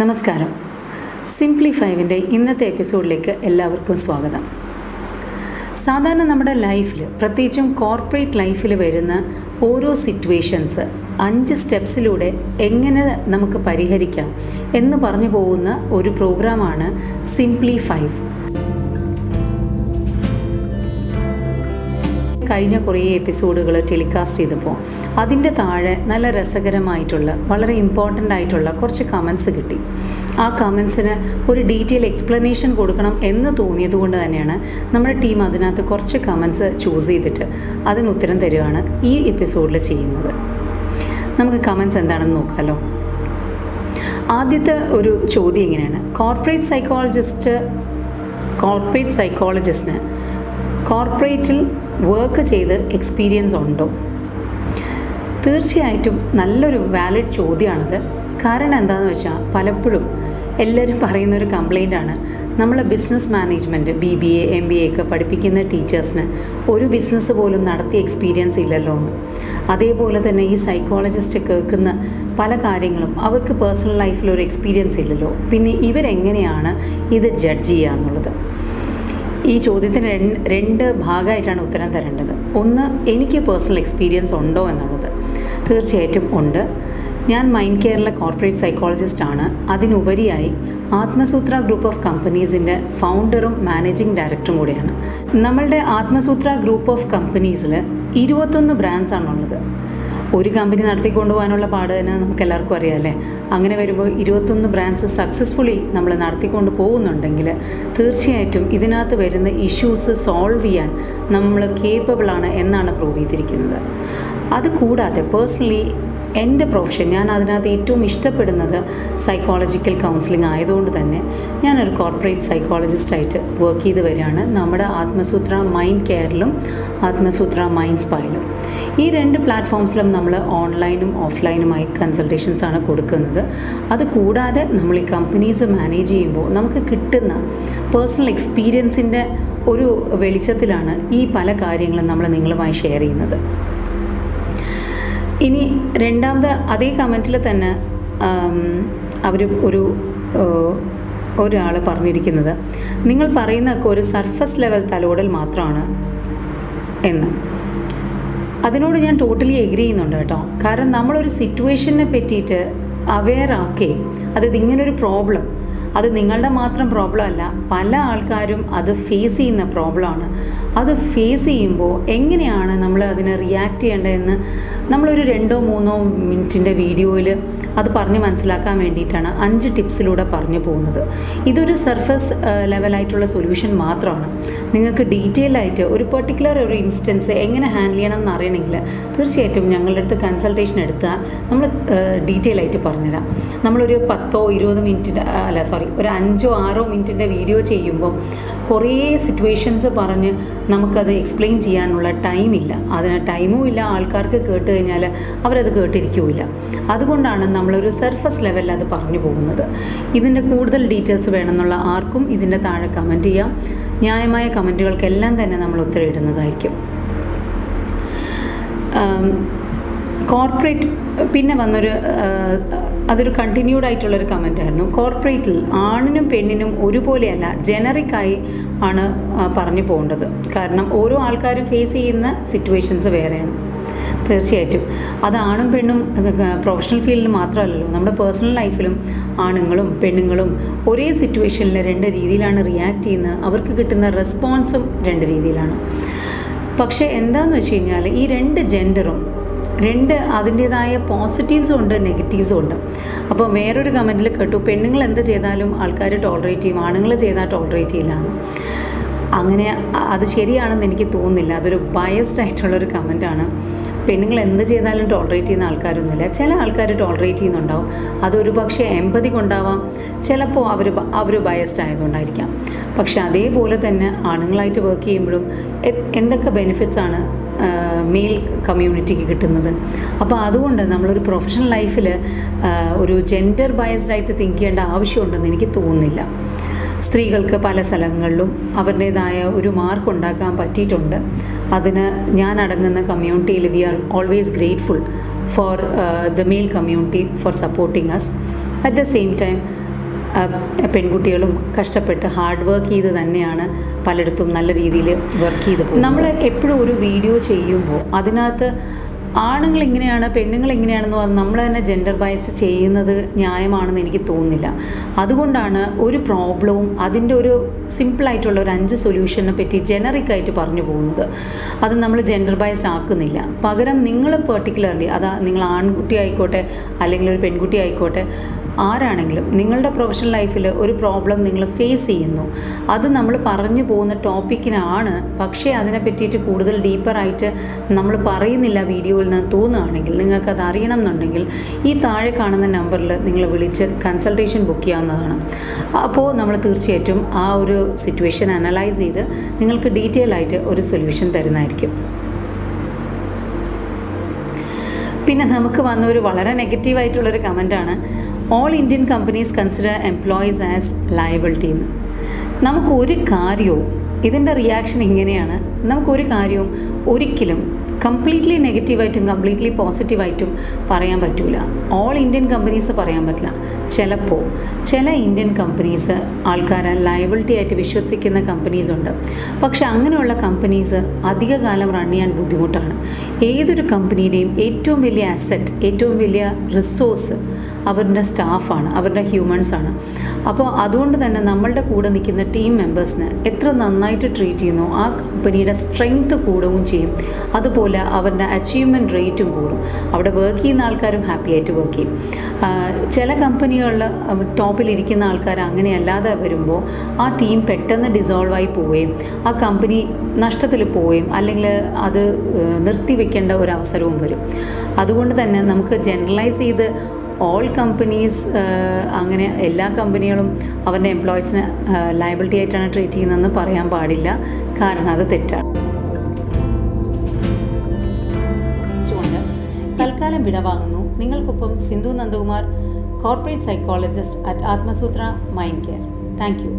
നമസ്കാരം. സിംപ്ലിഫൈവിൻ്റെ ഇന്നത്തെ എപ്പിസോഡിലേക്ക് എല്ലാവർക്കും സ്വാഗതം. സാധാരണ നമ്മുടെ ലൈഫിൽ, പ്രത്യേകിച്ചും കോർപ്പറേറ്റ് ലൈഫിൽ വരുന്ന ഓരോ സിറ്റുവേഷൻസ് 5 സ്റ്റെപ്സിലൂടെ എങ്ങനെ നമുക്ക് പരിഹരിക്കാം എന്ന് പറഞ്ഞു പോകുന്ന ഒരു പ്രോഗ്രാമാണ് സിംപ്ലിഫൈവ്. കഴിഞ്ഞ കുറേ എപ്പിസോഡുകൾ ടെലികാസ്റ്റ് ചെയ്തപ്പോൾ അതിൻ്റെ താഴെ നല്ല രസകരമായിട്ടുള്ള, വളരെ ഇമ്പോർട്ടൻ്റ് ആയിട്ടുള്ള കുറച്ച് കമൻസ് കിട്ടി. ആ കമൻസിന് ഒരു ഡീറ്റെയിൽ എക്സ്പ്ലനേഷൻ കൊടുക്കണം എന്ന് തോന്നിയത് കൊണ്ട് തന്നെയാണ് നമ്മുടെ ടീം അതിനകത്ത് കുറച്ച് കമൻസ് ചൂസ് ചെയ്തിട്ട് അതിന് ഉത്തരം തരികയാണ് ഈ എപ്പിസോഡിൽ ചെയ്യുന്നത്. നമുക്ക് കമൻസ് എന്താണെന്ന് നോക്കാമല്ലോ. ആദ്യത്തെ ഒരു ചോദ്യം ഇങ്ങനെയാണ്: കോർപ്പറേറ്റ് സൈക്കോളജിസ്റ്റിന് കോർപ്പറേറ്റിൽ വർക്ക് ചെയ്ത് എക്സ്പീരിയൻസ് ഉണ്ടോ? തീർച്ചയായിട്ടും നല്ലൊരു വാലിഡ് ചോദ്യമാണത്. കാരണം എന്താണെന്ന് വെച്ചാൽ, പലപ്പോഴും എല്ലാവരും പറയുന്നൊരു കംപ്ലൈൻ്റാണ്, നമ്മൾ ബിസിനസ് മാനേജ്മെൻറ്റ് BBA MBA ഒക്കെ പഠിപ്പിക്കുന്ന ടീച്ചേഴ്സിന് ഒരു ബിസിനസ് പോലും നടത്തിയ എക്സ്പീരിയൻസ് ഇല്ലല്ലോ എന്ന്. അതേപോലെ തന്നെ ഈ സൈക്കോളജിസ്റ്റ് കേൾക്കുന്ന പല കാര്യങ്ങളും അവർക്ക് പേഴ്സണൽ ലൈഫിൽ ഒരു എക്സ്പീരിയൻസ് ഇല്ലല്ലോ. പിന്നെ ഇവരെങ്ങനെയാണ് ഇത് ജഡ്ജ് ചെയ്യുക എന്നുള്ളത്. ഈ ചോദ്യത്തിന് രണ്ട് ഭാഗമായിട്ടാണ് ഉത്തരം തരേണ്ടത്. ഒന്ന്, എനിക്ക് പേഴ്സണൽ എക്സ്പീരിയൻസ് ഉണ്ടോ എന്നുള്ളത്. തീർച്ചയായിട്ടും ഉണ്ട്. ഞാൻ മൈൻഡ് കെയറിലെ കോർപ്പറേറ്റ് സൈക്കോളജിസ്റ്റാണ്. അതിനുപരിയായി ആത്മസൂത്ര ഗ്രൂപ്പ് ഓഫ് കമ്പനീസിൻ്റെ ഫൗണ്ടറും മാനേജിംഗ് ഡയറക്ടറും കൂടിയാണ്. നമ്മളുടെ ആത്മസൂത്ര ഗ്രൂപ്പ് ഓഫ് കമ്പനീസിൽ 21 ബ്രാൻഡ്സാണുള്ളത്. ഒരു കമ്പനി നടത്തിക്കൊണ്ടുപോകാനുള്ള പാട് തന്നെ നമുക്ക് എല്ലാവർക്കും അറിയാമല്ലേ. അങ്ങനെ വരുമ്പോൾ 21 ബ്രാൻഡ്സ് സക്സസ്ഫുള്ളി നമ്മൾ നടത്തിക്കൊണ്ട് പോകുന്നുണ്ടെങ്കിൽ തീർച്ചയായിട്ടും ഇതിനകത്ത് വരുന്ന ഇഷ്യൂസ് സോൾവ് ചെയ്യാൻ നമ്മൾ കേപ്പബിളാണ് എന്നാണ് പ്രൂവ് ചെയ്തിരിക്കുന്നത്. അതുകൂടാതെ പേഴ്സണലി എൻ്റെ പ്രൊഫഷൻ, ഞാൻ അതിനകത്ത് ഏറ്റവും ഇഷ്ടപ്പെടുന്നത് സൈക്കോളജിക്കൽ കൗൺസിലിംഗ് ആയതുകൊണ്ട് തന്നെ ഞാനൊരു കോർപ്പറേറ്റ് സൈക്കോളജിസ്റ്റായിട്ട് വർക്ക് ചെയ്ത് വരികയാണ് നമ്മുടെ ആത്മസൂത്ര മൈൻഡ് കെയറിലും ആത്മസൂത്ര മൈൻഡ് സ്പായിലും. ഈ 2 പ്ലാറ്റ്ഫോംസിലും നമ്മൾ ഓൺലൈനും ഓഫ്ലൈനുമായി കൺസൾട്ടേഷൻസാണ് കൊടുക്കുന്നത്. അതുകൂടാതെ നമ്മൾ ഈ കമ്പനീസ് മാനേജ് ചെയ്യുമ്പോൾ നമുക്ക് കിട്ടുന്ന പേഴ്സണൽ എക്സ്പീരിയൻസിൻ്റെ ഒരു വെളിച്ചത്തിലാണ് ഈ പല കാര്യങ്ങളും നമ്മൾ നിങ്ങളുമായി ഷെയർ ചെയ്യുന്നത്. ഇനി രണ്ടാമത്, അതേ കമൻറ്റിൽ തന്നെ അവർ ഒരാൾ പറഞ്ഞിരിക്കുന്നത്, നിങ്ങൾ പറയുന്നതൊക്കെ ഒരു സർഫസ് ലെവൽ തലോടൽ മാത്രമാണ് എന്ന്. അതിനോട് ഞാൻ ടോട്ടലി എഗ്രി ചെയ്യുന്നുണ്ട് കേട്ടോ. കാരണം നമ്മളൊരു സിറ്റുവേഷനെ പറ്റിയിട്ട് അവെയർ ആക്കി, അതായത് ഇങ്ങനൊരു പ്രോബ്ലം, അത് നിങ്ങളുടെ മാത്രം പ്രോബ്ലം അല്ല, പല ആൾക്കാരും അത് ഫേസ് ചെയ്യുന്ന പ്രോബ്ലമാണ്. അത് ഫേസ് ചെയ്യുമ്പോൾ എങ്ങനെയാണ് നമ്മൾ അതിനെ റിയാക്ട് ചെയ്യേണ്ടതെന്ന് നമ്മളൊരു 2-3 മിനിറ്റിൻ്റെ വീഡിയോയിൽ അത് പറഞ്ഞ് മനസ്സിലാക്കാൻ വേണ്ടിയിട്ടാണ് 5 ടിപ്സിലൂടെ പറഞ്ഞു പോകുന്നത്. ഇതൊരു സർഫസ് ലെവലായിട്ടുള്ള സൊല്യൂഷൻ മാത്രമാണ്. നിങ്ങൾക്ക് ഡീറ്റെയിൽ ആയിട്ട് ഒരു പെർട്ടിക്കുലർ ഒരു ഇൻസ്റ്റൻസ് എങ്ങനെ ഹാൻഡിൽ ചെയ്യണം എന്ന് അറിയണമെങ്കിൽ തീർച്ചയായിട്ടും ഞങ്ങളുടെ അടുത്ത് കൺസൾട്ടേഷൻ എടുത്താൽ നമ്മൾ ഡീറ്റെയിൽ ആയിട്ട് പറഞ്ഞുതരാം. നമ്മളൊരു 10-20 മിനിറ്റിൻ്റെ ഒരു 5-6 മിനിറ്റിൻ്റെ വീഡിയോ ചെയ്യുമ്പോൾ കുറേ സിറ്റുവേഷൻസ് പറഞ്ഞ് നമുക്കത് എക്സ്പ്ലെയിൻ ചെയ്യാനുള്ള ടൈമില്ല. അതിന് ടൈമും ഇല്ല. ആൾക്കാർക്ക് കേട്ട് കഴിഞ്ഞാൽ അവരത് കേട്ടിരിക്കില്ല. അതുകൊണ്ടാണ് നമ്മളൊരു സർഫസ് ലെവലിൽ അത് പറഞ്ഞു പോകുന്നത്. ഇതിൻ്റെ കൂടുതൽ ഡീറ്റെയിൽസ് വേണമെന്നുള്ള ആർക്കും ഇതിൻ്റെ താഴെ കമൻറ്റ് ചെയ്യാം. ന്യായമായ കമൻറ്റുകൾക്കെല്ലാം തന്നെ നമ്മൾ ഉത്തരം ഇടുന്നതായിരിക്കും. കോർപ്പറേറ്റ് പിന്നെ വന്നൊരു അതൊരു കണ്ടിന്യൂഡ് ആയിട്ടുള്ളൊരു കമൻറ്റായിരുന്നു. കോർപ്പറേറ്റിൽ ആണിനും പെണ്ണിനും ഒരുപോലെയല്ല, ജനറിക്കായി ആണ് പറഞ്ഞു പോകേണ്ടത്. കാരണം ഓരോ ആൾക്കാരും ഫേസ് ചെയ്യുന്ന സിറ്റുവേഷൻസ് വേറെയാണ്. തീർച്ചയായിട്ടും അത് ആണും പെണ്ണും പ്രൊഫഷണൽ ഫീൽഡിൽ മാത്രമല്ലല്ലോ, നമ്മുടെ പേഴ്സണൽ ലൈഫിലും ആണുങ്ങളും പെണ്ണുങ്ങളും ഒരേ സിറ്റുവേഷനിൽ 2 രീതിയിലാണ് റിയാക്ട് ചെയ്യുന്നത്. അവർക്ക് കിട്ടുന്ന റെസ്പോൺസും 2 രീതിയിലാണ്. പക്ഷേ എന്താണെന്ന് വെച്ച് കഴിഞ്ഞാൽ ഈ 2 ജെൻഡറും അതിൻ്റേതായ പോസിറ്റീവ്സും ഉണ്ട്, നെഗറ്റീവ്സും ഉണ്ട്. അപ്പോൾ വേറൊരു കമൻറ്റിൽ കേട്ടു, പെണ്ണുങ്ങൾ എന്ത് ചെയ്താലും ആൾക്കാർ ടോളറേറ്റ് ചെയ്യും, ആണുങ്ങൾ ചെയ്താൽ ടോളറേറ്റ് ചെയ്യില്ല എന്ന്. അങ്ങനെ അത് ശരിയാണെന്ന് എനിക്ക് തോന്നുന്നില്ല. അതൊരു ബയസ്ഡ് ആയിട്ടുള്ളൊരു കമൻറ്റാണ്. പെണ്ണുങ്ങൾ എന്ത് ചെയ്താലും ടോളറേറ്റ് ചെയ്യുന്ന ആൾക്കാരൊന്നുമില്ല. ചില ആൾക്കാർ ടോളറേറ്റ് ചെയ്യുന്നുണ്ടാവും. അതൊരു പക്ഷേ എമ്പതി കൊണ്ടാവാം, ചിലപ്പോൾ അവർ ബയസ്ഡ് ആയതുകൊണ്ടായിരിക്കാം. പക്ഷെ അതേപോലെ തന്നെ ആണുങ്ങളായിട്ട് വർക്ക് ചെയ്യുമ്പോഴും എന്തൊക്കെ ബെനിഫിറ്റ്സാണ് മെയിൽ കമ്മ്യൂണിറ്റിക്ക് കിട്ടുന്നത്. അപ്പോൾ അതുകൊണ്ട് നമ്മളൊരു പ്രൊഫഷണൽ ലൈഫിൽ ഒരു ജെൻഡർ ബയസ്ഡ് ആയിട്ട് തിങ്ക് ചെയ്യേണ്ട ആവശ്യമുണ്ടെന്ന് എനിക്ക് തോന്നുന്നില്ല. സ്ത്രീകൾക്ക് പല സ്ഥലങ്ങളിലും അവരുടേതായ ഒരു മാർക്ക് ഉണ്ടാക്കാൻ പറ്റിയിട്ടുണ്ട്. അതിന് ഞാൻ അടങ്ങുന്ന കമ്മ്യൂണിറ്റിയിൽ we are always grateful for the male community for supporting us. At the same time പെൺകുട്ടികളും കഷ്ടപ്പെട്ട് ഹാർഡ് വർക്ക് ചെയ്ത് തന്നെയാണ് പലയിടത്തും നല്ല രീതിയിൽ വർക്ക് ചെയ്ത് പോകുന്നത്. നമ്മൾ എപ്പോഴും ഒരു വീഡിയോ ചെയ്യുമ്പോൾ അതിനകത്ത് ആണുങ്ങൾ ഇങ്ങനെയാണ് പെണ്ണുങ്ങൾ ഇങ്ങനെയാണെന്ന് പറഞ്ഞ് നമ്മൾ തന്നെ ജെൻഡർ ബയസ് ചെയ്യുന്നത് ന്യായമാണെന്ന് എനിക്ക് തോന്നുന്നില്ല. അതുകൊണ്ടാണ് ഒരു പ്രോബ്ലവും അതിൻ്റെ ഒരു സിമ്പിളായിട്ടുള്ള ഒരു 5 സൊല്യൂഷനെ പറ്റി ജനറിക്കായിട്ട് പറഞ്ഞു പോകുന്നത്. അത് നമ്മൾ ജെൻഡർ ബയസ്ഡ് ആക്കുന്നില്ല. പകരം നിങ്ങൾ പെർട്ടിക്കുലർലി നിങ്ങൾ ആൺകുട്ടി ആയിക്കോട്ടെ അല്ലെങ്കിൽ ഒരു പെൺകുട്ടി ആയിക്കോട്ടെ, ആരാണെങ്കിലും നിങ്ങളുടെ പ്രൊഫഷണൽ ലൈഫിൽ ഒരു പ്രോബ്ലം നിങ്ങൾ ഫേസ് ചെയ്യുന്നു, അത് നമ്മൾ പറഞ്ഞു പോകുന്ന ടോപ്പിക്കിനാണ്. പക്ഷേ അതിനെ പറ്റിയിട്ട് കൂടുതൽ ഡീപ്പറായിട്ട് നമ്മൾ പറയുന്നില്ല വീഡിയോയിൽ നിന്ന് തോന്നുകയാണെങ്കിൽ, നിങ്ങൾക്കത് അറിയണം എന്നുണ്ടെങ്കിൽ ഈ താഴെ കാണുന്ന നമ്പറിൽ നിങ്ങൾ വിളിച്ച് കൺസൾട്ടേഷൻ ബുക്ക് ചെയ്യാവുന്നതാണ്. അപ്പോൾ നമ്മൾ തീർച്ചയായിട്ടും ആ ഒരു സിറ്റുവേഷൻ അനലൈസ് ചെയ്ത് നിങ്ങൾക്ക് ഡീറ്റെയിൽ ആയിട്ട് ഒരു സൊല്യൂഷൻ തരുന്നതായിരിക്കും. പിന്നെ നമുക്ക് വന്ന ഒരു വളരെ നെഗറ്റീവായിട്ടുള്ളൊരു കമൻറ്റാണ്, all Indian companies consider employees as liability എന്ന്. നമുക്കൊരു കാര്യവും ഇതിൻ്റെ റിയാക്ഷൻ ഇങ്ങനെയാണ്, നമുക്കൊരു കാര്യവും ഒരിക്കലും കംപ്ലീറ്റ്ലി നെഗറ്റീവായിട്ടും കംപ്ലീറ്റ്ലി പോസിറ്റീവായിട്ടും പറയാൻ പറ്റില്ല. ഓൾ ഇന്ത്യൻ കമ്പനീസ് പറയാൻ പറ്റില്ല. ചിലപ്പോൾ ചില ഇന്ത്യൻ കമ്പനീസ് ആൾക്കാരെ ലയബിലിറ്റി ആയിട്ട് വിശ്വസിക്കുന്ന കമ്പനീസുണ്ട്. പക്ഷെ അങ്ങനെയുള്ള കമ്പനീസ് അധികകാലം റൺ ചെയ്യാൻ ബുദ്ധിമുട്ടാണ്. ഏതൊരു കമ്പനിയുടെയും ഏറ്റവും വലിയ അസറ്റ്, ഏറ്റവും വലിയ റിസോഴ്സ് അവരുടെ സ്റ്റാഫാണ്, അവരുടെ ഹ്യൂമൻസാണ്. അപ്പോൾ അതുകൊണ്ട് തന്നെ നമ്മളുടെ കൂടെ നിൽക്കുന്ന ടീം മെമ്പേഴ്സിന് എത്ര നന്നായിട്ട് ട്രീറ്റ് ചെയ്യുന്നു ആ കമ്പനിയുടെ സ്ട്രെങ്ത് കൂടുകയും ചെയ്യും. അതുപോലെ അവരുടെ അച്ചീവ്മെൻറ്റ് റേറ്റും കൂടും. അവിടെ വർക്ക് ചെയ്യുന്ന ആൾക്കാരും ഹാപ്പി ആയിട്ട് വർക്ക് ചെയ്യും. ചില കമ്പനികളിൽ ടോപ്പിലിരിക്കുന്ന ആൾക്കാർ അങ്ങനെയല്ലാതെ വരുമ്പോൾ ആ ടീം പെട്ടെന്ന് ഡിസോൾവായി പോവുകയും ആ കമ്പനി നഷ്ടത്തിൽ പോവുകയും അല്ലെങ്കിൽ അത് നിർത്തിവെക്കേണ്ട ഒരു അവസരവും വരും. അതുകൊണ്ട് തന്നെ നമുക്ക് ജനറലൈസ് ചെയ്ത് ഓൾ കമ്പനീസ് അങ്ങനെ എല്ലാ കമ്പനികളും അവരുടെ എംപ്ലോയീസിനെ ലയബിലിറ്റി ആയിട്ടാണ് ട്രീറ്റ് ചെയ്യുന്നതെന്ന് പറയാൻ പാടില്ല. കാരണം അത് തെറ്റാണ്. തൽക്കാലം വിടവാങ്ങുന്നു. നിങ്ങൾക്കൊപ്പം Sindhu Nandakumar, corporate psychologist at Athmasutra mind care. Thank U.